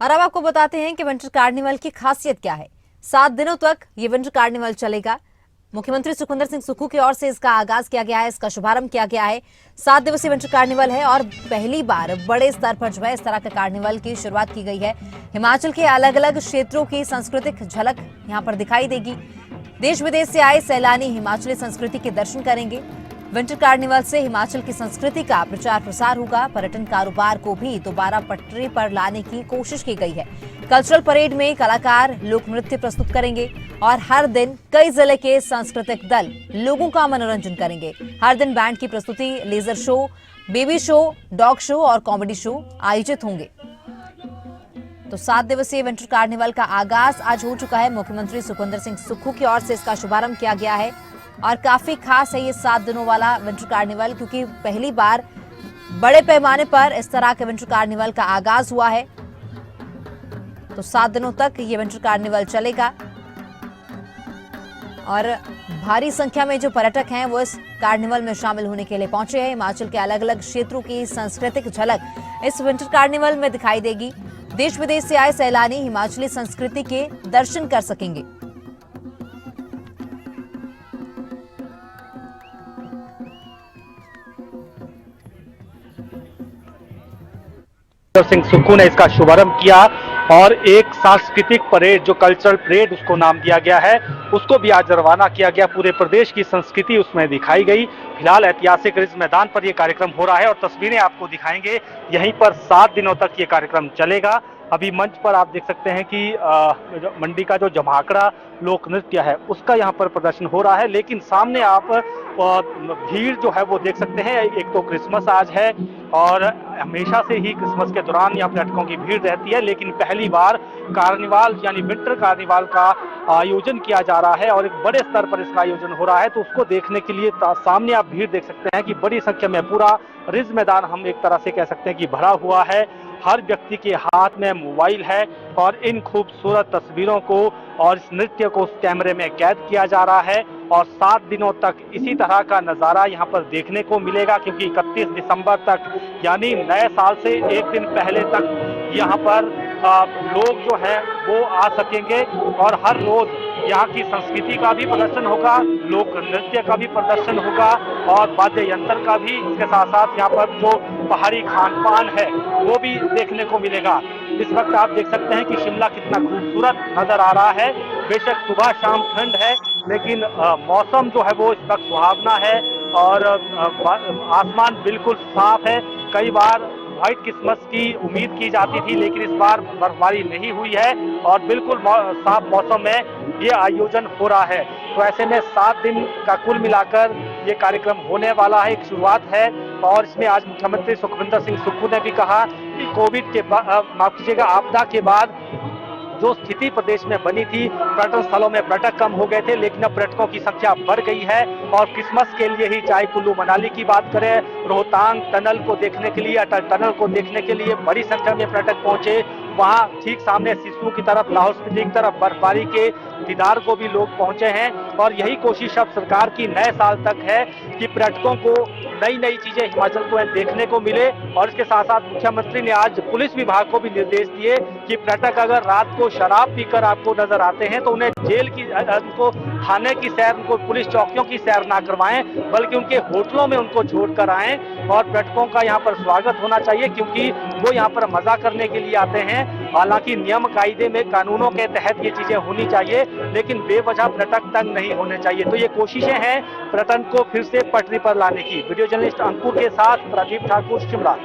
और अब आपको बताते हैं कि विंटर कार्निवल की खासियत क्या है। 7 दिनों तक ये विंटर कार्निवल चलेगा। मुख्यमंत्री सुखविंदर सिंह सुक्खू की ओर से इसका आगाज किया गया है, इसका शुभारंभ किया गया है। 7 दिवसीय विंटर कार्निवल है और पहली बार बड़े स्तर पर जो है इस तरह के कार्निवल की शुरुआत की गई है। हिमाचल के अलग अलग क्षेत्रों की सांस्कृतिक झलक यहाँ पर दिखाई देगी। देश विदेश से आए सैलानी हिमाचली संस्कृति के दर्शन करेंगे। विंटर कार्निवल से हिमाचल की संस्कृति का प्रचार प्रसार होगा। पर्यटन कारोबार को भी दोबारा पटरी पर लाने की कोशिश की गई है। कल्चरल परेड में कलाकार लोक नृत्य प्रस्तुत करेंगे और हर दिन कई जिले के सांस्कृतिक दल लोगों का मनोरंजन करेंगे। हर दिन बैंड की प्रस्तुति, laser show, baby show, dog show और कॉमेडी शो आयोजित होंगे। तो 7 दिवसीय विंटर कार्निवल का आगाज आज हो चुका है। मुख्यमंत्री सुखविंदर सिंह सुक्खू की ओर से इसका शुभारंभ किया गया है और काफी खास है ये 7 दिनों वाला विंटर कार्निवल, क्योंकि पहली बार बड़े पैमाने पर इस तरह के विंटर कार्निवल का आगाज हुआ है। तो 7 दिनों तक ये विंटर कार्निवल चलेगा और भारी संख्या में जो पर्यटक हैं वो इस कार्निवल में शामिल होने के लिए पहुंचे हैं। हिमाचल के अलग अलग क्षेत्रों की सांस्कृतिक झलक इस विंटर कार्निवल में दिखाई देगी। देश विदेश से आए सैलानी हिमाचली संस्कृति के दर्शन कर सकेंगे। सिंह सुक्खू ने इसका शुभारंभ किया और एक सांस्कृतिक परेड, जो कल्चरल परेड उसको नाम दिया गया है, उसको भी आज रवाना किया गया। पूरे प्रदेश की संस्कृति उसमें दिखाई गई। फिलहाल ऐतिहासिक रिज मैदान पर यह कार्यक्रम हो रहा है और तस्वीरें आपको दिखाएंगे। यहीं पर 7 दिनों तक ये कार्यक्रम चलेगा। अभी मंच पर आप देख सकते हैं कि मंडी का जो जमाखड़ा लोक नृत्य है उसका यहाँ पर प्रदर्शन हो रहा है, लेकिन सामने आप भीड़ जो है वो देख सकते हैं। एक तो क्रिसमस आज है और हमेशा से ही क्रिसमस के दौरान यहाँ पर्यटकों की भीड़ रहती है, लेकिन पहली बार कार्निवाल यानी विंटर कार्निवाल का आयोजन किया जा रहा है और एक बड़े स्तर पर इसका आयोजन हो रहा है। तो उसको देखने के लिए सामने आप भीड़ देख सकते हैं कि बड़ी संख्या में पूरा रिज मैदान हम एक तरह से कह सकते हैं कि भरा हुआ है। हर व्यक्ति के हाथ में मोबाइल है और इन खूबसूरत तस्वीरों को और इस नृत्य को उस कैमरे में कैद किया जा रहा है और 7 दिनों तक इसी तरह का नज़ारा यहाँ पर देखने को मिलेगा, क्योंकि 31 दिसंबर तक यानी नए साल से एक दिन पहले तक यहाँ पर लोग जो हैं वो आ सकेंगे और हर रोज यहाँ की संस्कृति का भी प्रदर्शन होगा, लोक नृत्य का भी प्रदर्शन होगा और वाद्य यंत्र का भी। इसके साथ साथ यहाँ पर जो पहाड़ी खान पान है वो भी देखने को मिलेगा। इस वक्त आप देख सकते हैं कि शिमला कितना खूबसूरत नजर आ रहा है। बेशक सुबह शाम ठंड है, लेकिन मौसम जो है वो इस वक्त सुहावना है और आसमान बिल्कुल साफ है। कई बार व्हाइट क्रिसमस की उम्मीद की जाती थी, लेकिन इस बार बर्फबारी नहीं हुई है और बिल्कुल साफ मौसम में ये आयोजन हो रहा है। तो ऐसे में 7 दिन का कुल मिलाकर ये कार्यक्रम होने वाला है, एक शुरुआत है। और इसमें आज मुख्यमंत्री सुखविंदर सिंह सुक्खू ने भी कहा कि कोविड के माफ कीजिएगा आपदा के बाद जो स्थिति प्रदेश में बनी थी, पर्यटन स्थलों में पर्यटक कम हो गए थे, लेकिन अब पर्यटकों की संख्या बढ़ गई है और क्रिसमस के लिए ही चाहे कुल्लू मनाली की बात करें, रोहतांग टनल को देखने के लिए, अटल टनल को देखने के लिए बड़ी संख्या में पर्यटक पहुंचे। वहां ठीक सामने सिसु की तरफ, लाहौल स्पीति की तरफ बर्फबारी के दीदार को भी लोग पहुंचे हैं और यही कोशिश अब सरकार की नए साल तक है कि पर्यटकों को नई नई चीजें हिमाचल को देखने को मिले। और इसके साथ साथ मुख्यमंत्री ने आज पुलिस विभाग को भी निर्देश दिए कि पर्यटक अगर रात को शराब पीकर आपको नजर आते हैं तो उन्हें जेल की, उनको थाने की सैर, उनको पुलिस चौकियों की सैर ना करवाएं, बल्कि उनके होटलों में उनको छोड़ कर आएं। और पर्यटकों का यहाँ पर स्वागत होना चाहिए, क्योंकि वो यहाँ पर मजा करने के लिए आते हैं। हालांकि नियम कायदे में, कानूनों के तहत ये चीजें होनी चाहिए, लेकिन बेवजह पर्यटक तंग नहीं होने चाहिए। तो ये कोशिशें हैं पर्यटन को फिर से पटरी पर लाने की। वीडियो जर्नलिस्ट अंकुर के साथ प्रदीप ठाकुर, शिमला।